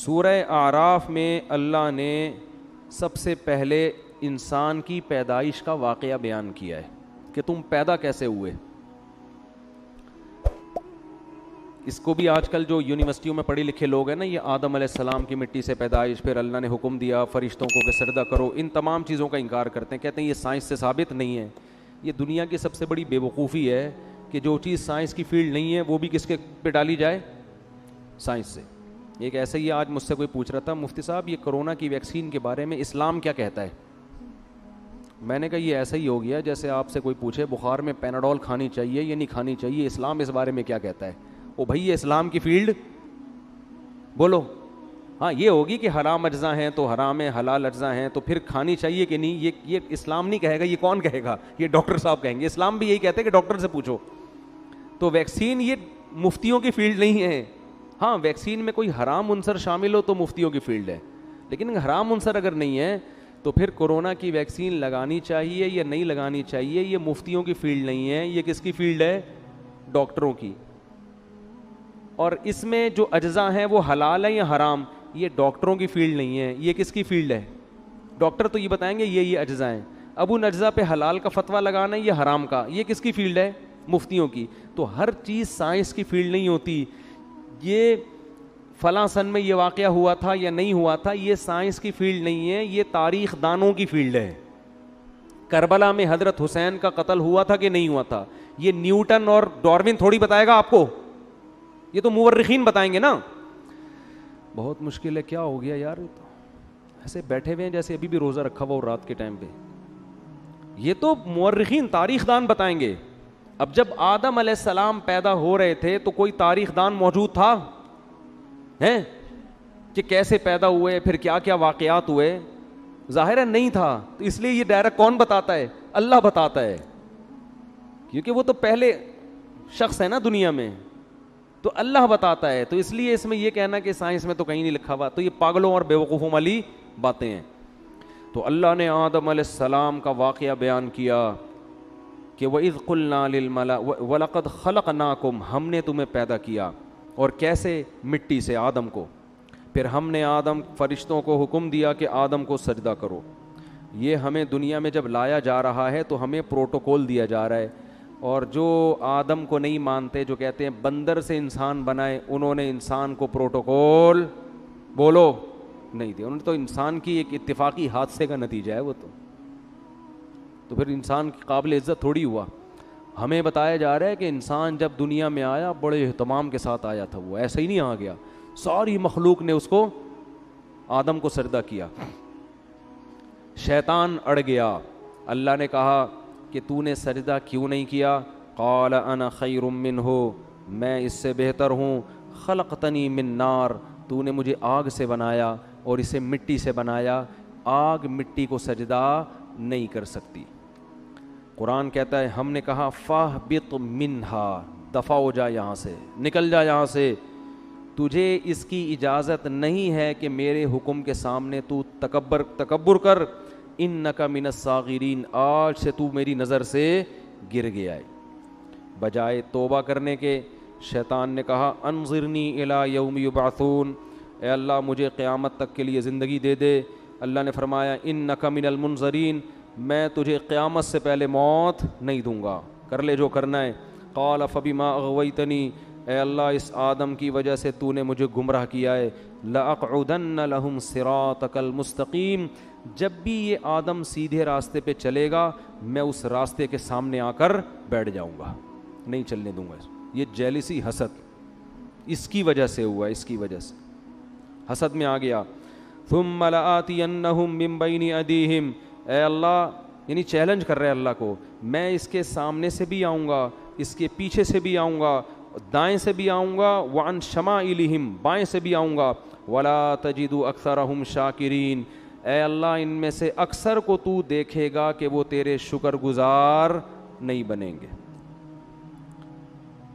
سورہ اعراف میں اللہ نے سب سے پہلے انسان کی پیدائش کا واقعہ بیان کیا ہے کہ تم پیدا کیسے ہوئے. اس کو بھی آج کل جو یونیورسٹیوں میں پڑھے لکھے لوگ ہیں نا, یہ آدم علیہ السلام کی مٹی سے پیدائش, پھر اللہ نے حکم دیا فرشتوں کو کہ سجدہ کرو, ان تمام چیزوں کا انکار کرتے ہیں, کہتے ہیں یہ سائنس سے ثابت نہیں ہے. یہ دنیا کی سب سے بڑی بے وقوفی ہے کہ جو چیز سائنس کی فیلڈ نہیں ہے وہ بھی کس کے پہ ڈالی جائے, سائنس سے. ایک ایسے ہی آج مجھ سے کوئی پوچھ رہا تھا, مفتی صاحب یہ کرونا کی ویکسین کے بارے میں اسلام کیا کہتا ہے. میں نے کہا یہ ایسا ہی ہو گیا جیسے آپ سے کوئی پوچھے بخار میں پیناڈول کھانی چاہیے یا نہیں کھانی چاہیے, اسلام اس بارے میں کیا کہتا ہے. او بھائی یہ اسلام کی فیلڈ بولو. ہاں یہ ہوگی کہ حرام اجزاء ہیں تو حرام ہے, حلال اجزاء ہیں تو پھر کھانی چاہیے کہ نہیں, یہ اسلام نہیں کہے گا. یہ کون کہے گا, یہ ڈاکٹر صاحب کہیں گے. اسلام بھی یہی کہتے ہیں کہ ڈاکٹر سے پوچھو. تو ویکسین یہ مفتیوں کی فیلڈ نہیں ہے. ہاں ویکسین میں کوئی حرام عنصر شامل ہو تو مفتیوں کی فیلڈ ہے, لیکن حرام عنصر اگر نہیں ہے تو پھر کورونا کی ویکسین لگانی چاہیے یا نہیں لگانی چاہیے, یہ مفتیوں کی فیلڈ نہیں ہے, یہ کس کی فیلڈ ہے, ڈاکٹروں کی. اور اس میں جو اجزاء ہیں وہ حلال ہیں یا حرام, یہ ڈاکٹروں کی فیلڈ نہیں ہے, یہ کس کی فیلڈ ہے. ڈاکٹر تو یہ بتائیں گے یہ اجزاء ہیں, اب ان اجزاء پہ حلال کا فتویٰ لگانا ہے یا حرام کا, یہ کس کی فیلڈ ہے, مفتیوں کی. تو ہر چیز سائنس کی فیلڈ نہیں ہوتی. یہ فلاں سن میں یہ واقعہ ہوا تھا یا نہیں ہوا تھا, یہ سائنس کی فیلڈ نہیں ہے, یہ تاریخ دانوں کی فیلڈ ہے. کربلا میں حضرت حسین کا قتل ہوا تھا کہ نہیں ہوا تھا, یہ نیوٹن اور ڈاروین تھوڑی بتائے گا آپ کو, یہ تو مورخین بتائیں گے نا. بہت مشکل ہے. کیا ہو گیا یار, ایسے بیٹھے ہوئے ہیں جیسے ابھی بھی روزہ رکھا ہوا ہو رات کے ٹائم پہ. یہ تو مورخین تاریخ دان بتائیں گے. اب جب آدم علیہ السلام پیدا ہو رہے تھے تو کوئی تاریخ دان موجود تھا ہیں کہ کیسے پیدا ہوئے, پھر کیا کیا واقعات ہوئے, ظاہر ہے نہیں تھا. تو اس لیے یہ ڈائریکٹ کون بتاتا ہے, اللہ بتاتا ہے, کیونکہ وہ تو پہلے شخص ہے نا دنیا میں, تو اللہ بتاتا ہے. تو اس لیے اس میں یہ کہنا کہ سائنس میں تو کہیں نہیں لکھا ہوا, تو یہ پاگلوں اور بیوقوفوں والی باتیں ہیں. تو اللہ نے آدم علیہ السلام کا واقعہ بیان کیا کہ وَإِذْ قُلْنَا لِلْمَلَائِكَةِ وَلَقَدْ خَلَقْنَاكُمْ, ہم نے تمہیں پیدا کیا, اور کیسے, مٹی سے, آدم کو. پھر ہم نے فرشتوں کو حکم دیا کہ آدم کو سجدہ کرو. یہ ہمیں دنیا میں جب لایا جا رہا ہے تو ہمیں پروٹوکول دیا جا رہا ہے. اور جو آدم کو نہیں مانتے, جو کہتے ہیں بندر سے انسان بنائے, انہوں نے انسان کو پروٹوکول بولو نہیں دیا. انہوں نے تو انسان کی ایک اتفاقی حادثے کا نتیجہ ہے وہ تو پھر انسان کی قابل عزت تھوڑی ہوا. ہمیں بتایا جا رہا ہے کہ انسان جب دنیا میں آیا بڑے اہتمام کے ساتھ آیا تھا, وہ ایسے ہی نہیں آ گیا. ساری مخلوق نے اس کو, آدم کو سجدہ کیا. شیطان اڑ گیا. اللہ نے کہا کہ تو نے سجدہ کیوں نہیں کیا. قال انا خیر منہ, میں اس سے بہتر ہوں. خلقتنی من نار, تو نے مجھے آگ سے بنایا اور اسے مٹی سے بنایا. آگ مٹی کو سجدہ نہیں کر سکتی. قرآن کہتا ہے ہم نے کہا فاہبط منہا, دفع ہو جا یہاں سے, نکل جا یہاں سے, تجھے اس کی اجازت نہیں ہے کہ میرے حکم کے سامنے تو تکبر کر. انک من الصاغرین, آج سے تو میری نظر سے گر گیا ہے. بجائے توبہ کرنے کے شیطان نے کہا انظرنی الی یوم یبعثون, اے اللہ مجھے قیامت تک کے لیے زندگی دے دے. اللہ نے فرمایا انک من المنظرین, میں تجھے قیامت سے پہلے موت نہیں دوں گا, کر لے جو کرنا ہے. قال فبما اغویتنی, اے اللہ اس آدم کی وجہ سے تو نے مجھے گمراہ کیا ہے. لأقعدن لهم صراطک المستقیم, جب بھی یہ آدم سیدھے راستے پہ چلے گا میں اس راستے کے سامنے آ کر بیٹھ جاؤں گا, نہیں چلنے دوں گا. یہ جیلسی, حسد, اس کی وجہ سے ہوا, اس کی وجہ سے حسد میں آ گیا. ثم لآتینہم من بین ایدیہم, اے اللہ یعنی چیلنج کر رہے اللہ کو, میں اس کے سامنے سے بھی آؤں گا, اس کے پیچھے سے بھی آؤں گا, دائیں سے بھی آؤں گا, وعن شمائلہم, بائیں سے بھی آؤں گا. ولا تجد اکثرہم شاکرین, اے اللہ ان میں سے اکثر کو تو دیکھے گا کہ وہ تیرے شکر گزار نہیں بنیں گے.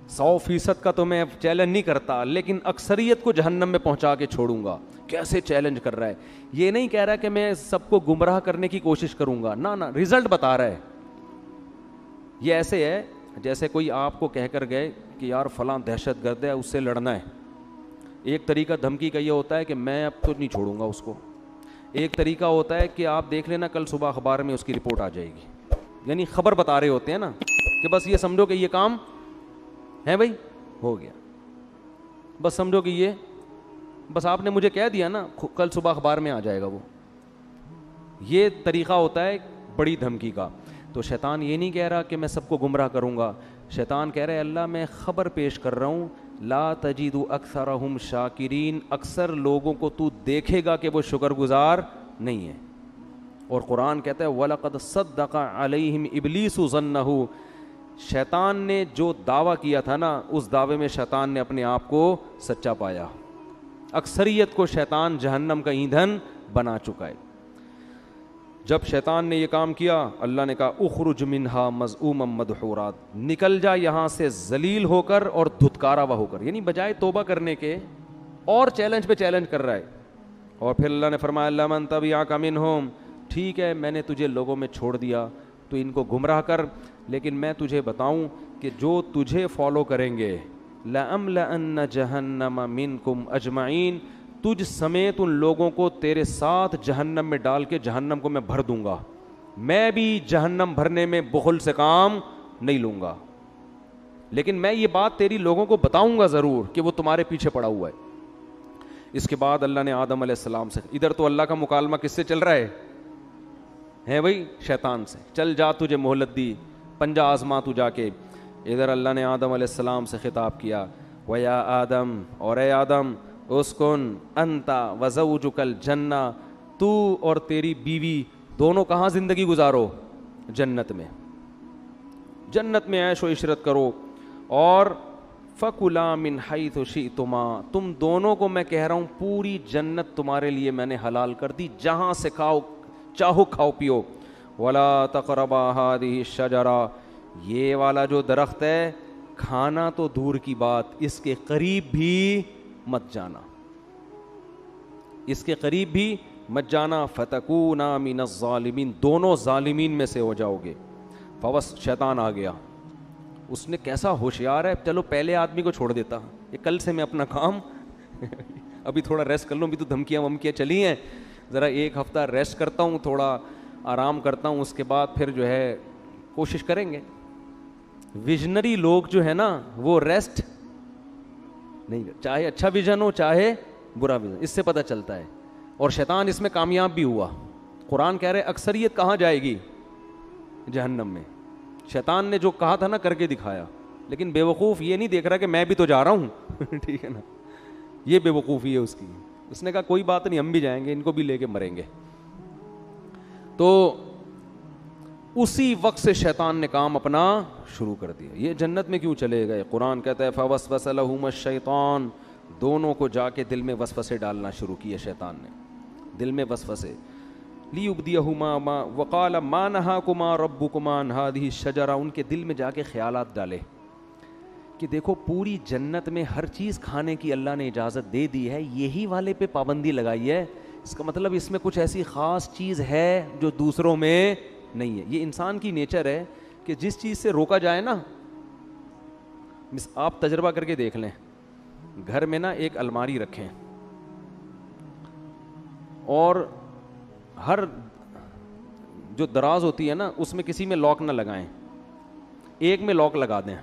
100% کا تو میں چیلنج نہیں کرتا, لیکن اکثریت کو جہنم میں پہنچا کے چھوڑوں گا. کیسے چیلنج کر رہا ہے, یہ نہیں کہہ رہا کہ میں سب کو گمراہ کرنے کی کوشش کروں گا, نہ رزلٹ بتا رہا ہے. یہ ایسے ہے جیسے کوئی آپ کو کہہ کر گئے کہ یار فلاں دہشت گرد ہے, اس سے لڑنا ہے, ایک طریقہ دھمکی کا یہ ہوتا ہے کہ میں اب تو نہیں چھوڑوں گا اس کو. ایک طریقہ ہوتا ہے کہ آپ دیکھ لینا کل صبح اخبار میں اس کی رپورٹ آ جائے گی, یعنی خبر بتا رہے ہوتے ہیں نا کہ بس یہ سمجھو کہ یہ کام ہے بھائی, ہو گیا, بس سمجھو کہ یہ بس آپ نے مجھے کہہ دیا نا, کل صبح اخبار میں آ جائے گا وہ. یہ طریقہ ہوتا ہے بڑی دھمکی کا. تو شیطان یہ نہیں کہہ رہا کہ میں سب کو گمراہ کروں گا, شیطان کہہ رہے اللہ میں خبر پیش کر رہا ہوں, لا تجد اکثرہم شاکرین, اکثر لوگوں کو تو دیکھے گا کہ وہ شکر گزار نہیں ہے. اور قرآن کہتا ہے وَلَقَدْ صَدَّقَ عَلَيْهِمْ إِبْلِيسُ ظَنَّهُ, شیطان نے جو دعویٰ کیا تھا نا اس دعوے میں شیطان نے اپنے آپ کو سچا پایا. اکثریت کو شیطان جہنم کا ایندھن بنا چکا ہے. جب شیطان نے یہ کام کیا اللہ نے کہا اخرج منہا مذءوما مدحورا, نکل جا یہاں سے ذلیل ہو کر اور دھتکارا ہوا ہو کر, یعنی بجائے توبہ کرنے کے اور چیلنج پہ چیلنج کر رہا ہے. اور پھر اللہ نے فرمایا لمن تبعک منہم, ٹھیک ہے میں نے تجھے لوگوں میں چھوڑ دیا تو ان کو گمراہ کر, لیکن میں تجھے بتاؤں کہ جو تجھے فالو کریں گے لَأَمْلَأَنَّ جَهَنَّمَ مِنْكُمْ أَجْمَعِينَ, تجھ سمیت ان لوگوں کو تیرے ساتھ جہنم میں ڈال کے جہنم کو میں بھر دوں گا. میں بھی جہنم بھرنے میں بخل سے کام نہیں لوں گا, لیکن میں یہ بات تیری لوگوں کو بتاؤں گا ضرور کہ وہ تمہارے پیچھے پڑا ہوا ہے. اس کے بعد اللہ نے آدم علیہ السلام سے, ادھر تو اللہ کا مکالمہ کس سے چل رہا ہے بھائی, شیطان سے. چل جا تجھے مہلت دی, پنجہ آزما تو جا کے. ادھر اللہ نے آدم علیہ السلام سے خطاب کیا وَيَا آدم, اور اے آدم اسکن انت وزوجک الجنہ, تو اور تیری بیوی دونوں کہاں زندگی گزارو, جنت میں. جنت میں عیش و عشرت کرو. اور فَكُلَا مِنْ حَيْثُ شِئْتُمَا, تم دونوں کو میں کہہ رہا ہوں پوری جنت تمہارے لیے میں نے حلال کر دی, جہاں سے کھاؤ چاہو کھاؤ پیو. وَلَا تَقْرَبَا هَٰذِهِ الشَّجَرَةَ, یہ والا جو درخت ہے کھانا تو دور کی بات, اس کے قریب بھی مت جانا, اس کے قریب بھی مت جانا. فَتَكُونَا مِنَ الظَّالِمِينَ, دونوں ظالمین میں سے ہو جاؤ گے. فوس شیطان آ گیا, اس نے کیسا ہوشیار ہے, چلو پہلے آدمی کو چھوڑ دیتا, یہ کل سے میں اپنا کام ابھی تھوڑا ریسٹ کر لوں, ابھی تو دھمکیاں ومکیاں چلی ہیں, ذرا ایک ہفتہ ریسٹ کرتا ہوں, تھوڑا آرام کرتا ہوں, اس کے بعد پھر جو ہے کوشش کریں گے. ویژنری لوگ جو ہے نا وہ ریسٹ نہیں, چاہے اچھا ویژن ہو چاہے برا ویژن, اس سے پتہ چلتا ہے. اور شیطان اس میں کامیاب بھی ہوا. قرآن کہہ رہے اکثریت کہاں جائے گی, جہنم میں. شیطان نے جو کہا تھا نا کر کے دکھایا, لیکن بے وقوف یہ نہیں دیکھ رہا کہ میں بھی تو جا رہا ہوں ٹھیک ہے نا, یہ بے وقوفی ہے اس کی. اس نے کہا کوئی بات نہیں, ہم بھی جائیں گے, ان کو بھی لے کے مریں گے. تو اسی وقت سے شیطان نے کام اپنا شروع کر دیا. یہ جنت میں کیوں چلے گئے, قرآن کہتا ہے فَوَسْوَسَ لَهُمَ الشَّيْطَانُ, دونوں کو جا کے دل میں وسوسے ڈالنا شروع کیے شیطان نے, دل میں وسوسے. لِيُبْدِيَهُمَا وَقَالَ مَا نَهَاكُمَا رَبُّكُمَا عَنْ هَٰذِهِ الشَّجَرَةِ, ان کے دل میں جا کے خیالات ڈالے کہ دیکھو پوری جنت میں ہر چیز کھانے کی اللہ نے اجازت دے دی ہے, یہی والے پہ پابندی لگائی ہے, اس کا مطلب اس میں کچھ ایسی خاص چیز ہے جو دوسروں میں نہیں ہے. یہ انسان کی نیچر ہے کہ جس چیز سے روکا جائے نا, آپ تجربہ کر کے دیکھ لیں, گھر میں نا ایک الماری رکھیں اور ہر جو دراز ہوتی ہے نا اس میں کسی میں لاک نہ لگائیں, ایک میں لاک لگا دیں,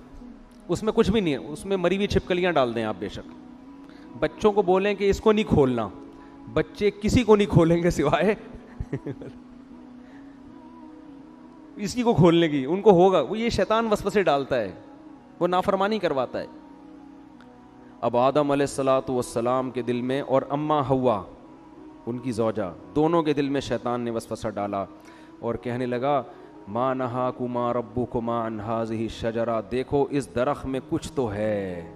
اس میں کچھ بھی نہیں ہے, اس میں مری ہوئی چھپکلیاں ڈال دیں آپ. بے شک بچوں کو بولیں کہ اس کو نہیں کھولنا, بچے کسی کو نہیں کھولیں گے سوائے اسی کو کھولنے کی, ان کو ہوگا. وہ یہ شیطان وسوسے ڈالتا ہے, وہ نافرمانی کرواتا ہے. اب آدم علیہ السلام کے دل میں اور اماں حوا ان کی زوجہ, دونوں کے دل میں شیطان نے وسوسہ ڈالا اور کہنے لگا ما نہاکما ربکما عن ہذہ الشجرہ, دیکھو اس درخت میں کچھ تو ہے,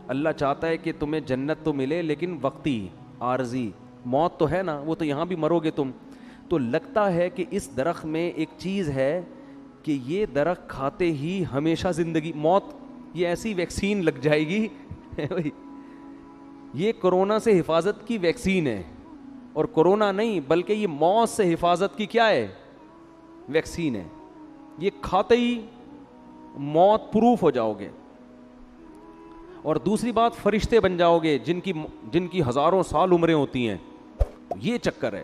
اللہ چاہتا ہے کہ تمہیں جنت تو ملے لیکن وقتی عارضی, موت تو ہے نا, وہ تو یہاں بھی مرو گے تم. تو لگتا ہے کہ اس درخت میں ایک چیز ہے کہ یہ درخت کھاتے ہی ہمیشہ زندگی, موت, یہ ایسی ویکسین لگ جائے گی یہ کرونا سے حفاظت کی ویکسین ہے, اور کرونا نہیں بلکہ یہ موت سے حفاظت کی کیا ہے, ویکسین ہے. یہ کھاتے ہی موت پروف ہو جاؤ گے. اور دوسری بات فرشتے بن جاؤ گے جن کی ہزاروں سال عمریں ہوتی ہیں. یہ چکر ہے.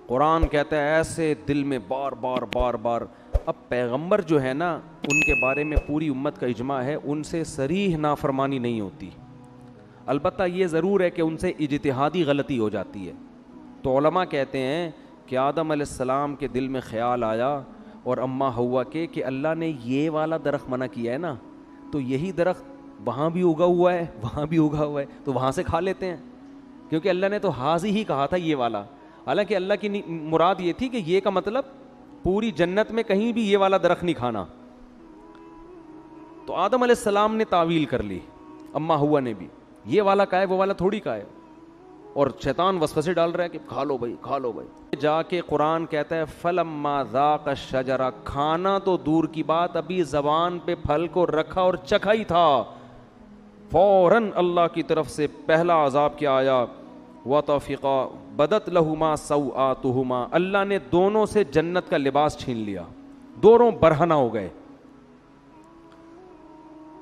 قرآن کہتا ہے ایسے دل میں بار بار بار بار. اب پیغمبر جو ہے نا ان کے بارے میں پوری امت کا اجماع ہے ان سے صریح نافرمانی نہیں ہوتی. البتہ یہ ضرور ہے کہ ان سے اجتہادی غلطی ہو جاتی ہے. تو علماء کہتے ہیں کہ آدم علیہ السلام کے دل میں خیال آیا اور اماں ہوا کہ اللہ نے یہ والا درخت منع کیا ہے نا, تو یہی درخت وہاں بھی اگا ہوا ہے وہاں بھی اگا ہوا ہے, تو وہاں سے کھا لیتے ہیں, کیونکہ اللہ نے تو حاضی ہی کہا تھا یہ والا. حالانکہ اللہ کی مراد یہ تھی کہ یہ کا مطلب پوری جنت میں کہیں بھی یہ والا درخت نہیں کھانا. تو آدم علیہ السلام نے تعویل کر لی, اماں ہوا نے بھی, یہ والا کا ہے وہ والا تھوڑی کا ہے. اور شیطان وسوسے ڈال رہا ہے کہ کھا لو بھائی کھا لو بھائی. جا کے قرآن کہتا ہے فلما ذاق الشجرہ, کھانا تو دور کی بات, ابھی زبان پہ پھل کو رکھا اور چکھا ہی تھا, فوراً اللہ کی طرف سے پہلا عذاب کیا آیا, وطفقا بدت لہما سوآتہما, اللہ نے دونوں سے جنت کا لباس چھین لیا, دونوں برہنہ ہو گئے.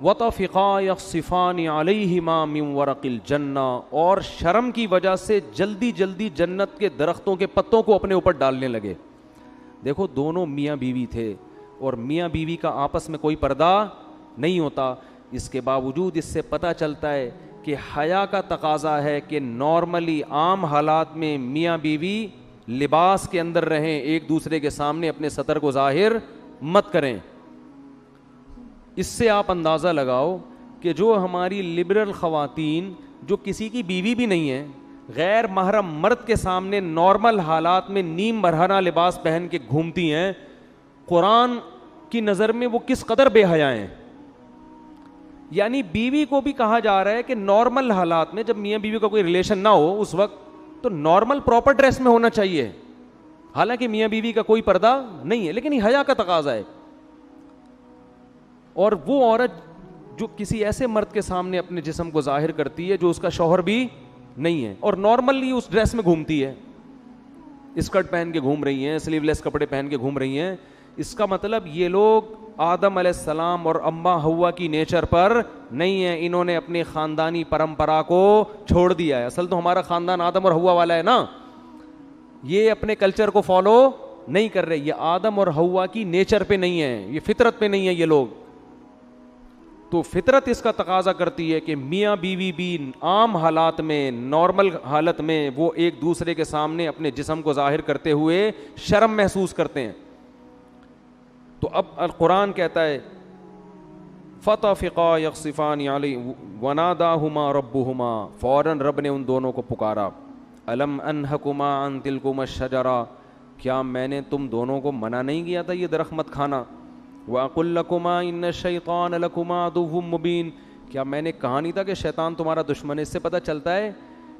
وطفقا یخصفان علیہما من ورق الجنہ, اور شرم کی وجہ سے جلدی جلدی جنت کے درختوں کے پتوں کو اپنے اوپر ڈالنے لگے. دیکھو دونوں میاں بیوی تھے اور میاں بیوی کا آپس میں کوئی پردہ نہیں ہوتا. اس کے باوجود اس سے پتہ چلتا ہے کہ حیا کا تقاضا ہے کہ نارملی عام حالات میں میاں بیوی لباس کے اندر رہیں, ایک دوسرے کے سامنے اپنے سطر کو ظاہر مت کریں. اس سے آپ اندازہ لگاؤ کہ جو ہماری لبرل خواتین جو کسی کی بیوی بھی نہیں ہیں, غیر محرم مرد کے سامنے نارمل حالات میں نیم برہنہ لباس پہن کے گھومتی ہیں, قرآن کی نظر میں وہ کس قدر بے حیا ہیں. یعنی بیوی کو بھی کہا جا رہا ہے کہ نارمل حالات میں جب میاں بیوی کا کوئی ریلیشن نہ ہو اس وقت تو نارمل پراپر ڈریس میں ہونا چاہیے. حالانکہ میاں بیوی کا کوئی پردہ نہیں ہے, لیکن یہ حیا کا تقاضا ہے. اور وہ عورت جو کسی ایسے مرد کے سامنے اپنے جسم کو ظاہر کرتی ہے جو اس کا شوہر بھی نہیں ہے اور نارملی اس ڈریس میں گھومتی ہے, اسکرٹ پہن کے گھوم رہی ہیں, سلیو لیس کپڑے پہن کے گھوم رہی ہیں, اس کا مطلب یہ لوگ آدم علیہ السلام اور اماں ہوا کی نیچر پر نہیں ہیں, انہوں نے اپنی خاندانی پرمپرا کو چھوڑ دیا ہے. اصل تو ہمارا خاندان آدم اور ہوا والا ہے نا, یہ اپنے کلچر کو فالو نہیں کر رہے, یہ آدم اور ہوا کی نیچر پہ نہیں ہے, یہ فطرت پہ نہیں ہے یہ لوگ. تو فطرت اس کا تقاضا کرتی ہے کہ میاں بیوی بھی عام حالات میں نارمل حالت میں وہ ایک دوسرے کے سامنے اپنے جسم کو ظاہر کرتے ہوئے شرم محسوس کرتے ہیں. تو اب القرآن کہتا ہے فطفقا یخصفان علی وناداہما ربہما, فوراً رب نے ان دونوں کو پکارا, الم انہکما عن تلکما الشجرہ, کیا میں نے تم دونوں کو منع نہیں کیا تھا یہ درخت مت کھانا, وَأَقُلْ لَكُمَا إِنَّ الشَّيْطَانَ لَكُمَا عَدُوٌّ مُبِينٌ, کیا میں نے کہا نہیں تھا کہ شیطان تمہارا دشمن ہے. اس سے پتہ چلتا ہے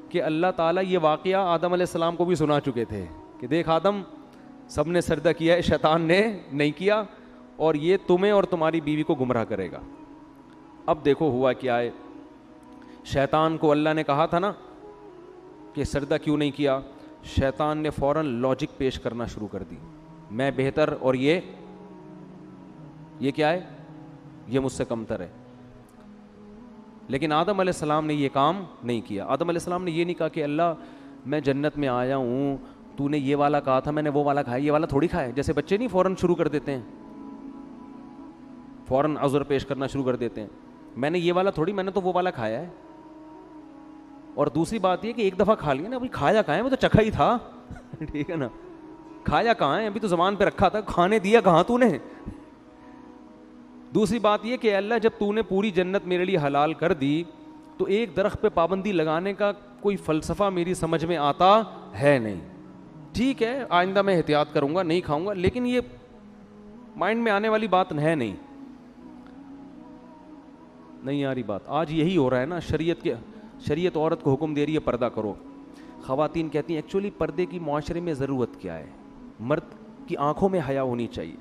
کہ اللہ تعالیٰ یہ واقعہ آدم علیہ السلام کو بھی سنا چکے تھے کہ دیکھ آدم سب نے سجدہ کیا ہے, شیطان نے نہیں کیا, اور یہ تمہیں اور تمہاری بیوی کو گمراہ کرے گا. اب دیکھو ہوا کیا ہے, شیطان کو اللہ نے کہا تھا نا کہ سجدہ کیوں نہیں کیا, شیطان نے فوراً لاجک پیش کرنا شروع کر دی, میں بہتر اور یہ کیا ہے, یہ مجھ سے کمتر ہے. لیکن آدم علیہ السلام نے یہ کام نہیں کیا. آدم علیہ السلام نے یہ نہیں کہا کہ اللہ میں جنت میں آیا ہوں, تو نے یہ والا کہا تھا, میں نے وہ والا کھایا, یہ والا تھوڑی کھایا. جیسے بچے نہیں فوراً شروع کر دیتے ہیں, فوراً عذر پیش کرنا شروع کر دیتے ہیں, میں نے یہ والا تھوڑی, میں نے تو وہ والا کھایا ہے. اور دوسری بات یہ کہ ایک دفعہ کھا لیا نا, ابھی کھایا کہاں ہے, وہ تو چکھا ہی تھا ٹھیک ہے نا, کھایا کہاں ہے, ابھی تو زبان پہ رکھا تھا, کھانے دیا کہاں تو نے. دوسری بات یہ کہ اللہ جب تو نے پوری جنت میرے لیے حلال کر دی تو ایک درخت پہ پابندی لگانے کا کوئی فلسفہ میری سمجھ میں آتا ہے نہیں. ٹھیک ہے آئندہ میں احتیاط کروں گا, نہیں کھاؤں گا, لیکن یہ مائنڈ میں آنے والی بات ہے نہیں آ رہی بات. آج یہی ہو رہا ہے نا, شریعت عورت کو حکم دے رہی ہے پردہ کرو. خواتین کہتی ہیں ایکچولی پردے کی معاشرے میں ضرورت کیا ہے, مرد کی آنکھوں میں حیا ہونی چاہیے.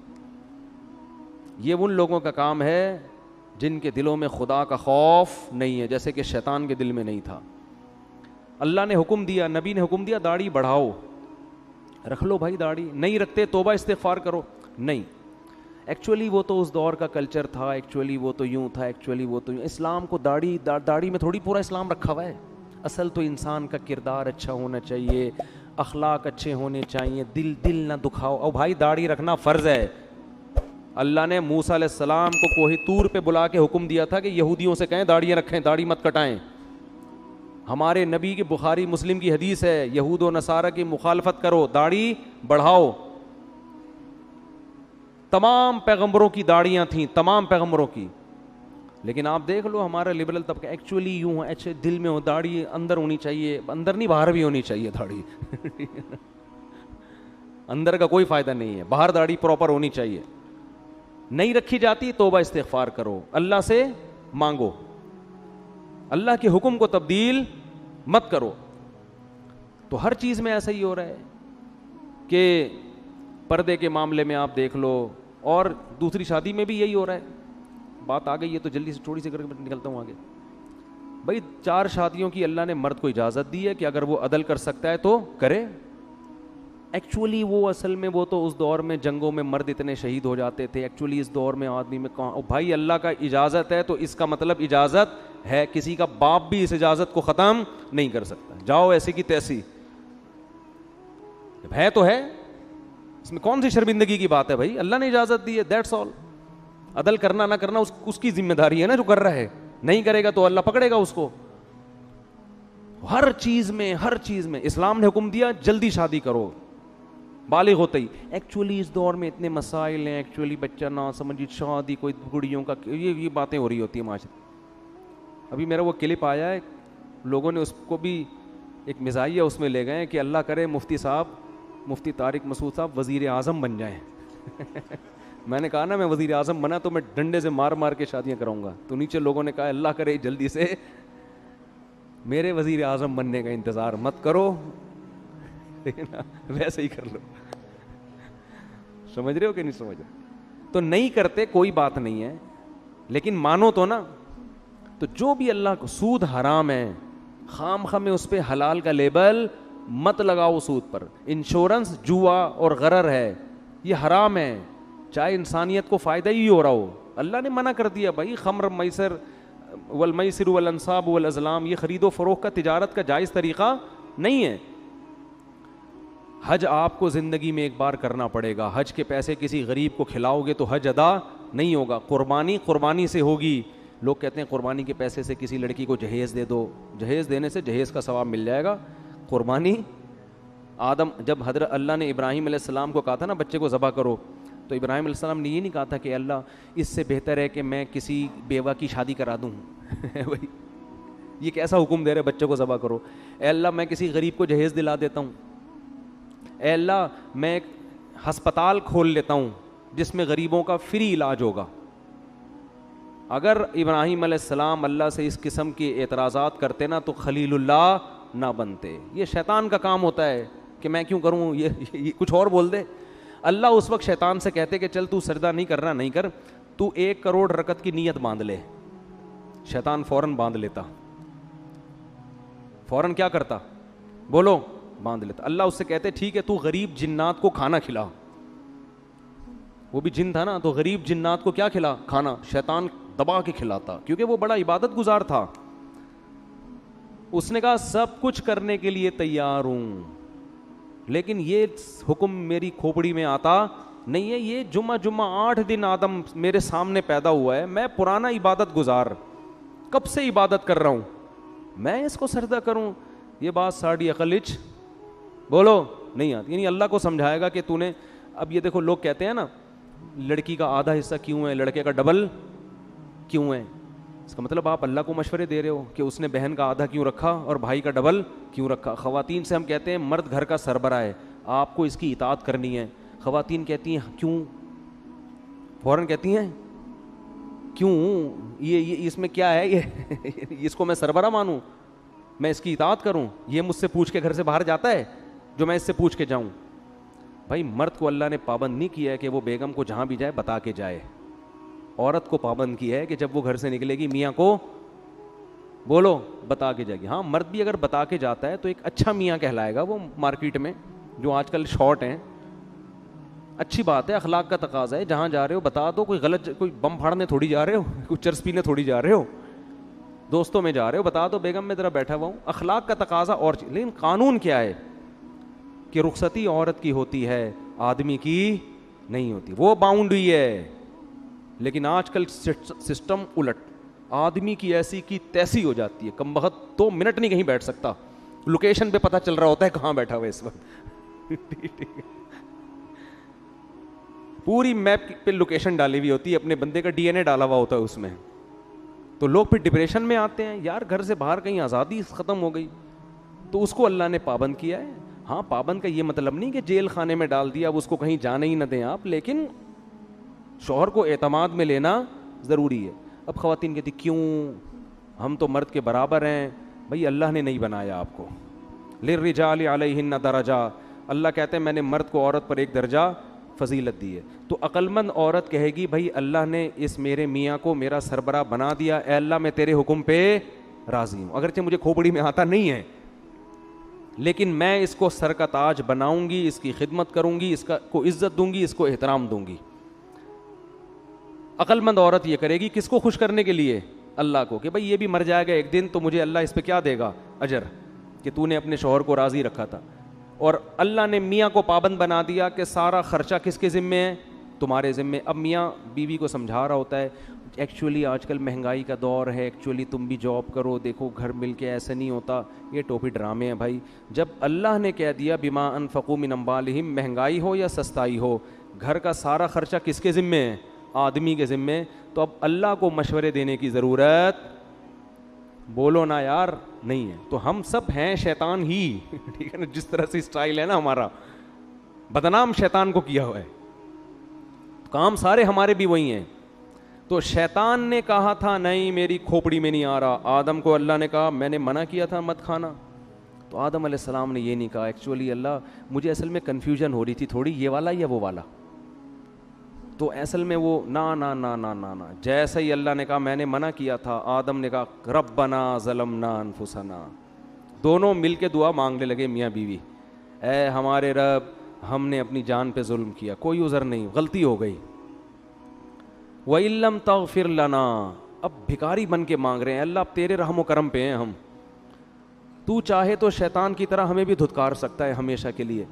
یہ ان لوگوں کا کام ہے جن کے دلوں میں خدا کا خوف نہیں ہے, جیسے کہ شیطان کے دل میں نہیں تھا. اللہ نے حکم دیا, نبی نے حکم دیا داڑھی بڑھاؤ, رکھ لو بھائی داڑھی, نہیں رکھتے توبہ استغفار کرو, نہیں. ایکچولی وہ تو اس دور کا کلچر تھا, ایکچولی وہ تو یوں تھا, ایکچولی وہ تو یوں. اسلام کو داڑھی میں تھوڑی پورا اسلام رکھا ہوا ہے. اصل تو انسان کا کردار اچھا ہونا چاہیے, اخلاق اچھے ہونے چاہیے, دل نہ دکھاؤ. اور بھائی داڑھی رکھنا فرض ہے. اللہ نے موسیٰ علیہ السلام کو کوہ طور پہ بلا کے حکم دیا تھا کہ یہودیوں سے کہیں داڑیاں رکھیں, داڑھی مت کٹائیں. ہمارے نبی کی بخاری مسلم کی حدیث ہے, یہود و نصارہ کی مخالفت کرو, داڑھی بڑھاؤ. تمام پیغمبروں کی داڑیاں تھیں, تمام پیغمبروں کی. لیکن آپ دیکھ لو ہمارا لبرل طبقہ ایکچولی یوں ہے, اچھے دل میں ہو, داڑھی اندر ہونی چاہیے, اندر نہیں باہر بھی ہونی چاہیے داڑھی. اندر کا کوئی فائدہ نہیں ہے, باہر داڑھی پراپر ہونی چاہیے. نہیں رکھی جاتی توبہ استغفار کرو, اللہ سے مانگو, اللہ کے حکم کو تبدیل مت کرو. تو ہر چیز میں ایسا ہی ہو رہا ہے کہ پردے کے معاملے میں آپ دیکھ لو, اور دوسری شادی میں بھی یہی ہو رہا ہے. بات آ گئی ہے تو جلدی سے تھوڑی سی کر کے نکلتا ہوں آگے. بھائی 4 شادیوں کی اللہ نے مرد کو اجازت دی ہے کہ اگر وہ عدل کر سکتا ہے تو کرے. ایکچولی وہ اصل میں وہ تو اس دور میں جنگوں میں مرد اتنے شہید ہو جاتے تھے, ایکچولی اس دور میں آدمی میں کہاں. بھائی اللہ کا اجازت ہے تو اس کا مطلب اجازت ہے, کسی کا باپ بھی اس اجازت کو ختم نہیں کر سکتا. جاؤ ایسی کی تیسی, ہے تو ہے, اس میں کون سی شرمندگی کی بات ہے بھائی, اللہ نے اجازت دی ہے, دیٹس آل. عدل کرنا نہ کرنا اس کی ذمہ داری ہے نا جو کر رہا ہے, نہیں کرے گا تو اللہ پکڑے گا اس کو. ہر چیز میں اسلام نے حکم دیا جلدی شادی کرو بالغ ہوتے ہی. ایکچولی اس دور میں اتنے مسائل ہیں, ایکچولی بچہ نہ سمجھی, شادی کوئی گڑیوں کا, یہ باتیں ہو رہی ہوتی ہیں معاشرے. ابھی میرا وہ کلپ آیا ہے, لوگوں نے اس کو بھی ایک مزاحیہ اس میں لے گئے کہ اللہ کرے مفتی طارق مسعود صاحب وزیر اعظم بن جائیں. میں نے کہا نا میں وزیر اعظم بنا تو میں ڈنڈے سے مار کے شادیاں کراؤں گا. تو نیچے لوگوں نے کہا اللہ کرے جلدی سے میرے وزیر اعظم بننے کا انتظار مت کرو, ویسے ہی کر لو. سمجھ رہے ہو کہ نہیں سمجھ رہے؟ تو نہیں کرتے کوئی بات نہیں ہے, لیکن مانو تو نا. تو جو بھی اللہ کو, سود حرام ہے, خام میں اس پہ حلال کا لیبل مت لگاؤ سود پر. انشورنس جوا اور غرر ہے, یہ حرام ہے, چاہے انسانیت کو فائدہ ہی ہو رہا ہو. اللہ نے منع کر دیا بھائی, خمر میسر والمیسر والانصاب والازلام, یہ خرید و فروخت کا تجارت کا جائز طریقہ نہیں ہے. حج آپ کو زندگی میں ایک بار کرنا پڑے گا. حج کے پیسے کسی غریب کو کھلاؤ گے تو حج ادا نہیں ہوگا. قربانی سے ہوگی. لوگ کہتے ہیں قربانی کے پیسے سے کسی لڑکی کو جہیز دے دو, جہیز دینے سے جہیز کا ثواب مل جائے گا. قربانی جب حضرت اللہ نے ابراہیم علیہ السلام کو کہا تھا نا بچے کو ذبح کرو, تو ابراہیم علیہ السلام نے یہ نہیں کہا تھا کہ اللہ اس سے بہتر ہے کہ میں کسی بیوہ کی شادی کرا دوں. بھائی یہ کیسا حکم دے رہے بچے کو ذبح کرو. اے اللہ میں کسی غریب کو جہیز دلا دیتا ہوں, اے اللہ میں ایک ہسپتال کھول لیتا ہوں جس میں غریبوں کا فری علاج ہوگا. اگر ابراہیم علیہ السلام اللہ سے اس قسم کے اعتراضات کرتے نا تو خلیل اللہ نہ بنتے. یہ شیطان کا کام ہوتا ہے کہ میں کیوں کروں, یہ کچھ اور بول دے. اللہ اس وقت شیطان سے کہتے کہ چل تو سجدہ نہیں کرنا, نہیں کر, تو 1 کروڑ رکعت کی نیت باندھ لے. شیطان فوراً باندھ لیتا, فوراً کیا کرتا, بولو, باندھ لیتا. اللہ اس سے کہتے ٹھیک ہے تو غریب جنات کو کھانا کھلا. وہ بھی جن تھا نا, تو غریب جنات کو کیا کھلا, کھانا. شیطان دبا کے کھلاتا کیونکہ وہ بڑا عبادت گزار تھا. اس نے کہا سب کچھ کرنے کے لیے تیار ہوں, لیکن یہ حکم میری کھوپڑی میں آتا نہیں ہے. یہ جمعہ 8 دن آدم میرے سامنے پیدا ہوا ہے, میں پرانا عبادت گزار, کب سے عبادت کر رہا ہوں, میں اس کو سجدہ کروں. یہ بات ساڑی عقلچ بولو نہیں آتی. یعنی اللہ کو سمجھائے گا کہ تو نے, اب یہ دیکھو لوگ کہتے ہیں نا لڑکی کا آدھا حصہ کیوں ہے, لڑکے کا ڈبل کیوں ہے. اس کا مطلب آپ اللہ کو مشورے دے رہے ہو کہ اس نے بہن کا آدھا کیوں رکھا اور بھائی کا ڈبل کیوں رکھا. خواتین سے ہم کہتے ہیں مرد گھر کا سربراہ ہے, آپ کو اس کی اطاعت کرنی ہے. خواتین کہتی ہیں کیوں, فوراً کہتی ہیں کیوں, یہ اس میں کیا ہے, یہ اس کو میں سربراہ مانوں, میں اس کی اطاعت کروں, یہ مجھ سے پوچھ کے گھر سے باہر جاتا ہے جو میں اس سے پوچھ کے جاؤں. بھائی مرد کو اللہ نے پابند نہیں کیا ہے کہ وہ بیگم کو جہاں بھی جائے بتا کے جائے. عورت کو پابند کیا ہے کہ جب وہ گھر سے نکلے گی میاں کو بولو بتا کے جائے گی. ہاں مرد بھی اگر بتا کے جاتا ہے تو ایک اچھا میاں کہلائے گا وہ مارکیٹ میں, جو آج کل شارٹ ہیں. اچھی بات ہے, اخلاق کا تقاضا ہے, جہاں جا رہے ہو بتا دو, کوئی غلط, کوئی بم پھاڑنے تھوڑی جا رہے ہو, کوئی چرس پینے تھوڑی جا رہے ہو, دوستوں میں جا رہے ہو, بتا دو بیگم میں ذرا بیٹھا ہوا ہوں. اخلاق کا تقاضا اور چیز. لیکن قانون کیا ہے کہ رخصتی عورت کی ہوتی ہے, آدمی کی نہیں ہوتی, وہ باؤنڈ ہوئی ہے. لیکن آج کل سسٹم الٹ, آدمی کی ایسی کی تیسی ہو جاتی ہے, کم بخت 2 منٹ نہیں کہیں بیٹھ سکتا, لوکیشن پہ پتہ چل رہا ہوتا ہے کہاں بیٹھا ہوا اس وقت. پوری میپ پہ لوکیشن ڈالی ہوئی ہوتی ہے, اپنے بندے کا DNA ڈالا ہوا ہوتا ہے اس میں. تو لوگ پھر ڈپریشن میں آتے ہیں, یار گھر سے باہر کہیں آزادی ختم ہو گئی. تو اس کو اللہ نے پابند کیا ہے. ہاں پابند کا یہ مطلب نہیں کہ جیل خانے میں ڈال دیا, اب اس کو کہیں جانے ہی نہ دیں آپ, لیکن شوہر کو اعتماد میں لینا ضروری ہے. اب خواتین کہتی کیوں, ہم تو مرد کے برابر ہیں. بھائی اللہ نے نہیں بنایا آپ کو, للرجال علیہن درجہ, اللہ کہتے ہیں میں نے مرد کو عورت پر ایک درجہ فضیلت دی ہے. تو عقل مند عورت کہے گی بھائی اللہ نے اس میرے میاں کو میرا سربراہ بنا دیا, اے اللہ میں تیرے حکم پہ راضی ہوں, اگرچہ مجھے کھوپڑی میں آتا نہیں ہے, لیکن میں اس کو سر کا تاج بناؤں گی, اس کی خدمت کروں گی, اس کو عزت دوں گی, اس کو احترام دوں گی. عقل مند عورت یہ کرے گی, کس کو خوش کرنے کے لیے, اللہ کو, کہ بھائی یہ بھی مر جائے گا ایک دن تو مجھے اللہ اس پہ کیا دے گا, اجر, کہ تو نے اپنے شوہر کو راضی رکھا تھا. اور اللہ نے میاں کو پابند بنا دیا کہ سارا خرچہ کس کے ذمے ہے, تمہارے ذمے. اب میاں بیوی کو سمجھا رہا ہوتا ہے ایکچولی آج کل مہنگائی کا دور ہے, ایکچولی تم بھی جاب کرو, دیکھو گھر مل کے ایسے نہیں ہوتا, یہ ٹوپی ڈرامے ہیں بھائی. جب اللہ نے کہہ دیا بما انفقوا من اموالہم, مہنگائی ہو یا سستائی ہو, گھر کا سارا خرچہ کس کے ذمے ہے, آدمی کے ذمے, تو اب اللہ کو مشورے دینے کی ضرورت, بولو نا یار, نہیں ہے. تو ہم سب ہیں شیطان ہی, ٹھیک ہے نا, جس طرح سے اسٹائل ہے نا ہمارا, بدنام شیطان کو کیا ہوا ہے, کام سارے ہمارے بھی وہی ہیں. تو شیطان نے کہا تھا نہیں میری کھوپڑی میں نہیں آ رہا, آدم کو اللہ نے کہا میں نے منع کیا تھا مت کھانا, تو آدم علیہ السلام نے یہ نہیں کہا ایکچولی اللہ مجھے اصل میں کنفیوژن ہو رہی تھی تھوڑی, یہ والا یا وہ والا, تو اصل میں وہ نا نا نا نا نا نا, جیسے ہی اللہ نے کہا میں نے منع کیا تھا, آدم نے کہا ربنا ظلمنا انفسنا, دونوں مل کے دعا مانگنے لگے میاں بیوی, اے ہمارے رب ہم نے اپنی جان پہ ظلم کیا, کوئی عذر نہیں, غلطی ہو گئی. وَإِن لَّمْ تَغْفِرْ لَنَا, اب بھکاری بن کے مانگ رہے ہیں, اللہ اب تیرے رحم و کرم پہ ہیں ہم, تو چاہے تو شیطان کی طرح ہمیں بھی دھتکار سکتا ہے ہمیشہ کے لیے,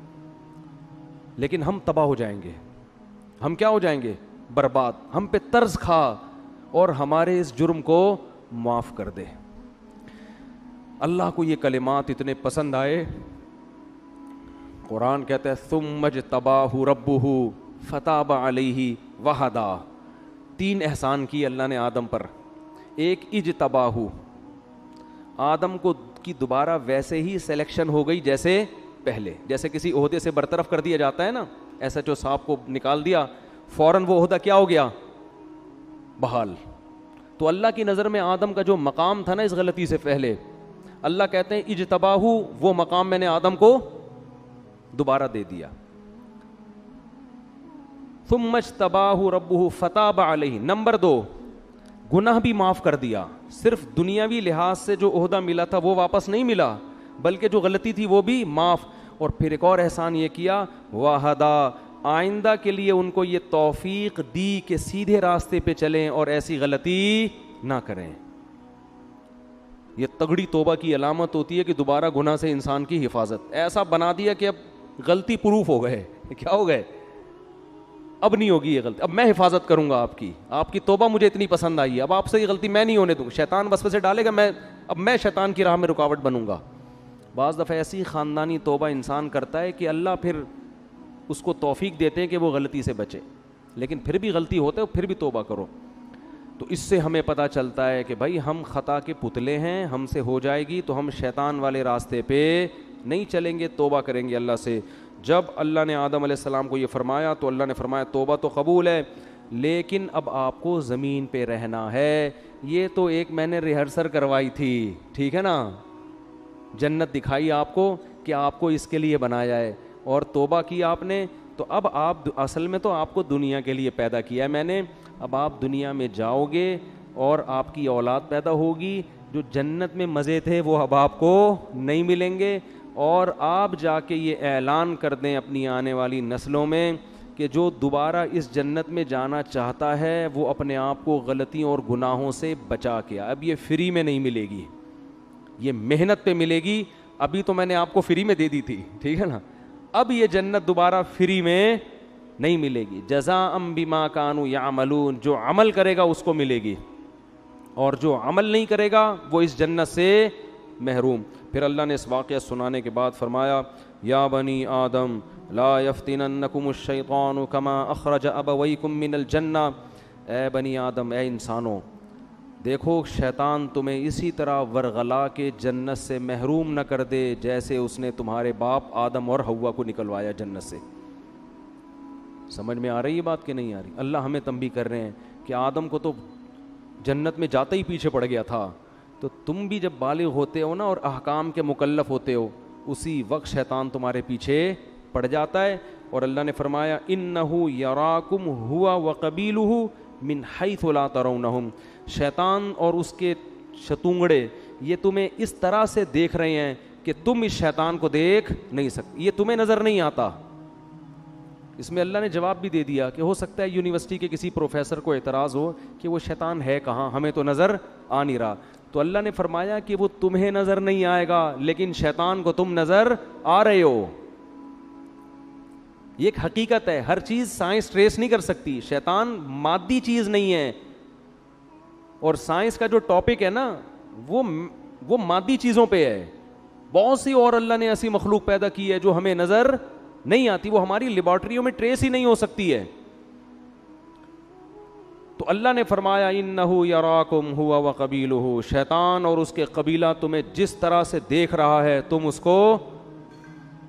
لیکن ہم تباہ ہو جائیں گے, ہم کیا ہو جائیں گے, برباد, ہم پہ طرز کھا اور ہمارے اس جرم کو معاف کر دے. اللہ کو یہ کلمات اتنے پسند آئے, قرآن کہتا ہے ثم اجتباہ ربہ فتاب علیہ وہدا, 3 احسان کی اللہ نے آدم پر. ایک اجتباہ, آدم کو کی دوبارہ ویسے ہی سلیکشن ہو گئی جیسے پہلے, جیسے کسی عہدے سے برطرف کر دیا جاتا ہے نا, ایسا جو صاحب کو نکال دیا فوراً وہ عہدہ کیا ہو گیا, بحال. تو اللہ کی نظر میں آدم کا جو مقام تھا نا اس غلطی سے پہلے, اللہ کہتے ہیں اجتباہ, وہ مقام میں نے آدم کو دوبارہ دے دیا. ثم اجتباہ ربہ فتاب علیہ. نمبر 2, گناہ بھی معاف کر دیا, صرف دنیاوی لحاظ سے جو عہدہ ملا تھا وہ واپس نہیں ملا, بلکہ جو غلطی تھی وہ بھی معاف. اور پھر ایک اور احسان یہ کیا, وہدا, آئندہ کے لیے ان کو یہ توفیق دی کہ سیدھے راستے پہ چلیں اور ایسی غلطی نہ کریں. یہ تگڑی توبہ کی علامت ہوتی ہے کہ دوبارہ گناہ سے انسان کی حفاظت. ایسا بنا دیا کہ اب غلطی پروف ہو گئے, کیا ہو گئے, اب نہیں ہوگی یہ غلطی, اب میں حفاظت کروں گا آپ کی توبہ مجھے اتنی پسند آئی ہے, اب آپ سے یہ غلطی میں نہیں ہونے دوں. شیطان وسوسے ڈالے گا, اب میں شیطان کی راہ میں رکاوٹ بنوں گا. بعض دفعہ ایسی خاندانی توبہ انسان کرتا ہے کہ اللہ پھر اس کو توفیق دیتے ہیں کہ وہ غلطی سے بچے, لیکن پھر بھی غلطی ہوتا ہے پھر بھی توبہ کرو. تو اس سے ہمیں پتہ چلتا ہے کہ بھائی ہم خطا کے پتلے ہیں, ہم سے ہو جائے گی تو ہم شیطان والے راستے پہ نہیں چلیں گے, توبہ کریں گے اللہ سے. جب اللہ نے آدم علیہ السلام کو یہ فرمایا تو اللہ نے فرمایا توبہ تو قبول ہے, لیکن اب آپ کو زمین پہ رہنا ہے. یہ تو ایک میں نے ریہرسل کروائی تھی, ٹھیک ہے نا, جنت دکھائی آپ کو کہ آپ کو اس کے لیے بنایا ہے, اور توبہ کی آپ نے, تو اب آپ اصل میں تو آپ کو دنیا کے لیے پیدا کیا ہے میں نے. اب آپ دنیا میں جاؤ گے اور آپ کی اولاد پیدا ہوگی, جو جنت میں مزے تھے وہ اب آپ کو نہیں ملیں گے, اور آپ جا کے یہ اعلان کر دیں اپنی آنے والی نسلوں میں کہ جو دوبارہ اس جنت میں جانا چاہتا ہے وہ اپنے آپ کو غلطیوں اور گناہوں سے بچا کے. اب یہ فری میں نہیں ملے گی, یہ محنت پہ ملے گی. ابھی تو میں نے آپ کو فری میں دے دی تھی, ٹھیک ہے نا, اب یہ جنت دوبارہ فری میں نہیں ملے گی. جزاء بما کانوا یعملون, جو عمل کرے گا اس کو ملے گی, اور جو عمل نہیں کرے گا وہ اس جنت سے محروم. پھر اللہ نے اس واقعہ سنانے کے بعد فرمایا یا بنی آدم لا یفتننکم الشیطان کما اخرج ابویکم من الجنہ. اے بنی آدم, اے انسانوں, دیکھو شیطان تمہیں اسی طرح ورغلا کے جنت سے محروم نہ کر دے جیسے اس نے تمہارے باپ آدم اور حوا کو نکلوایا جنت سے. سمجھ میں آ رہی ہے بات کہ نہیں آ رہی؟ اللہ ہمیں تنبیہ کر رہے ہیں کہ آدم کو تو جنت میں جاتے ہی پیچھے پڑ گیا تھا, تو تم بھی جب بالغ ہوتے ہو نا اور احکام کے مکلف ہوتے ہو, اسی وقت شیطان تمہارے پیچھے پڑ جاتا ہے. اور اللہ نے فرمایا انہ یراکم ہوا وقبیلہ من حیث لا ترونہم. شیطان اور اس کے شتونگڑے یہ تمہیں اس طرح سے دیکھ رہے ہیں کہ تم اس شیطان کو دیکھ نہیں سکتے, یہ تمہیں نظر نہیں آتا. اس میں اللہ نے جواب بھی دے دیا کہ ہو سکتا ہے یونیورسٹی کے کسی پروفیسر کو اعتراض ہو کہ وہ شیطان ہے کہاں, ہمیں تو نظر آ نہیں رہا. تو اللہ نے فرمایا کہ وہ تمہیں نظر نہیں آئے گا لیکن شیطان کو تم نظر آ رہے ہو. یہ ایک حقیقت ہے, ہر چیز سائنس ٹریس نہیں کر سکتی. شیطان مادی چیز نہیں ہے, اور سائنس کا جو ٹاپک ہے نا وہ مادی چیزوں پہ ہے. بہت سی اور اللہ نے ایسی مخلوق پیدا کی ہے جو ہمیں نظر نہیں آتی, وہ ہماری لیبارٹریوں میں ٹریس ہی نہیں ہو سکتی ہے. تو اللہ نے فرمایا انہ یراکم ہوا وقبیلہ, شیطان اور اس کے قبیلہ تمہیں جس طرح سے دیکھ رہا ہے تم اس کو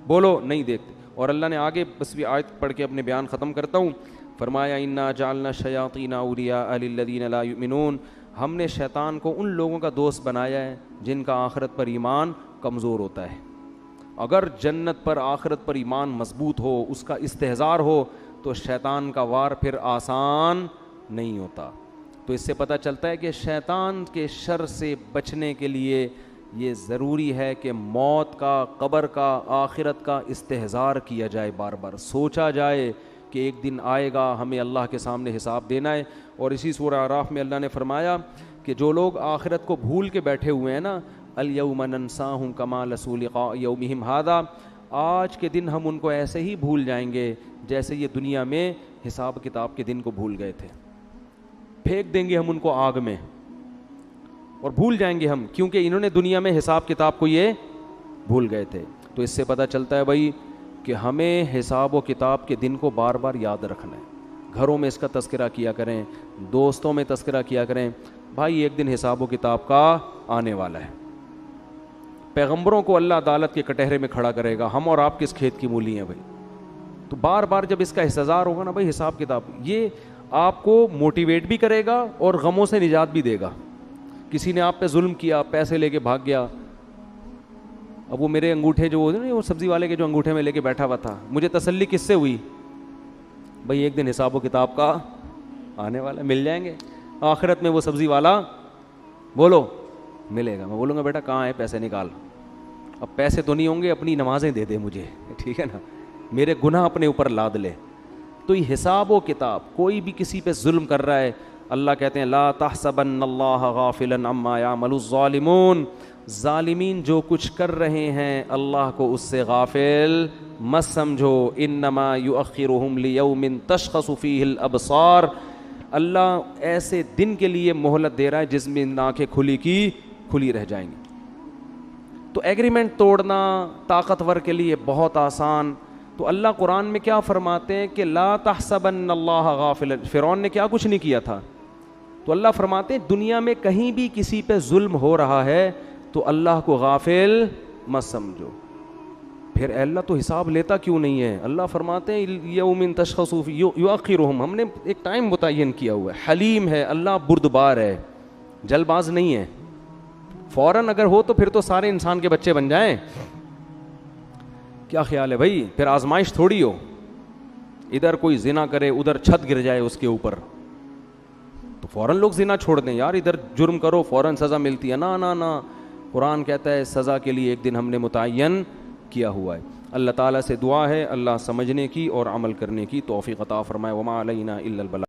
بولو نہیں دیکھتے. اور اللہ نے آگے بس بھی آیت پڑھ کے اپنے بیان ختم کرتا ہوں. فرمایا انا جعلنا الشیاطین اولیاء للذین لا یؤمنون, ہم نے شیطان کو ان لوگوں کا دوست بنایا ہے جن کا آخرت پر ایمان کمزور ہوتا ہے. اگر جنت پر آخرت پر ایمان مضبوط ہو, اس کا استحضار ہو, تو شیطان کا وار پھر آسان نہیں ہوتا. تو اس سے پتہ چلتا ہے کہ شیطان کے شر سے بچنے کے لیے یہ ضروری ہے کہ موت کا, قبر کا, آخرت کا استحضار کیا جائے, بار بار سوچا جائے کہ ایک دن آئے گا, ہمیں اللہ کے سامنے حساب دینا ہے. اور اسی سورہ اعراف میں اللہ نے فرمایا کہ جو لوگ آخرت کو بھول کے بیٹھے ہوئے ہیں نا, الیوم ننساہم کما نسوا لقاء یومہم ھذا, آج کے دن ہم ان کو ایسے ہی بھول جائیں گے جیسے یہ دنیا میں حساب کتاب کے دن کو بھول گئے تھے. پھینک دیں گے ہم ان کو آگ میں اور بھول جائیں گے ہم, کیونکہ انہوں نے دنیا میں حساب کتاب کو یہ بھول گئے تھے. تو اس سے پتہ چلتا ہے بھائی کہ ہمیں حساب و کتاب کے دن کو بار بار یاد رکھنا ہے. گھروں میں اس کا تذکرہ کیا کریں, دوستوں میں تذکرہ کیا کریں, بھائی ایک دن حساب و کتاب کا آنے والا ہے. پیغمبروں کو اللہ عدالت کے کٹہرے میں کھڑا کرے گا, ہم اور آپ کس کھیت کی مولی ہیں بھائی. تو بار بار جب اس کا استحضار ہوگا نا بھائی حساب کتاب, یہ آپ کو موٹیویٹ بھی کرے گا اور غموں سے نجات بھی دے گا. کسی نے آپ پہ ظلم کیا, پیسے لے کے بھاگ گیا, اب وہ میرے انگوٹھے جو ہوتے ہیں وہ سبزی والے کے جو انگوٹھے میں لے کے بیٹھا ہوا تھا, مجھے تسلی کس سے ہوئی بھائی ایک دن حساب و کتاب کا آنے والا, مل جائیں گے آخرت میں وہ سبزی والا, بولو ملے گا. میں بولوں گا بیٹا کہاں ہے, پیسے نکال. اب پیسے تو نہیں ہوں گے, اپنی نمازیں دے دے مجھے, ٹھیک ہے نا, میرے گناہ اپنے اوپر لاد لے. تو یہ حساب و کتاب, کوئی بھی کسی پہ ظلم کر رہا ہے, اللہ کہتے ہیں لا تحسبن اللہ غافلا عما یعمل الظالمون, ظالمین جو کچھ کر رہے ہیں اللہ کو اس سے غافل مت سمجھو. انما یؤخرہم لیوم تشخص فیہ الابصار, اللہ ایسے دن کے لیے مہلت دے رہا ہے جس میں آنکھیں کھلی کی کھلی رہ جائیں گی. تو ایگریمنٹ توڑنا طاقتور کے لیے بہت آسان. تو اللہ قرآن میں کیا فرماتے ہیں کہ لا تحسبن اللہ غافلا, فرعون نے کیا کچھ نہیں کیا تھا, تو اللہ فرماتے ہیں دنیا میں کہیں بھی کسی پہ ظلم ہو رہا ہے تو اللہ کو غافل مت سمجھو. پھر اے اللہ تو حساب لیتا کیوں نہیں ہے؟ اللہ فرماتے ہیں یوم تشخص یؤخرہم, ہم نے ایک ٹائم متعین کیا ہوا ہے. حلیم ہے اللہ, بردبار ہے, جلد باز نہیں ہے. فوراً اگر ہو تو پھر تو سارے انسان کے بچے بن جائیں. کیا خیال ہے بھائی؟ پھر آزمائش تھوڑی ہو, ادھر کوئی زنا کرے ادھر چھت گر جائے اس کے اوپر, تو فوراً لوگ زنا چھوڑ دیں, یار ادھر جرم کرو فوراً سزا ملتی ہے. نا نا نا, قرآن کہتا ہے سزا کے لیے ایک دن ہم نے متعین کیا ہوا ہے. اللہ تعالیٰ سے دعا ہے اللہ سمجھنے کی اور عمل کرنے کی توفیق عطا فرمائے. وما علینا الا البلاغ.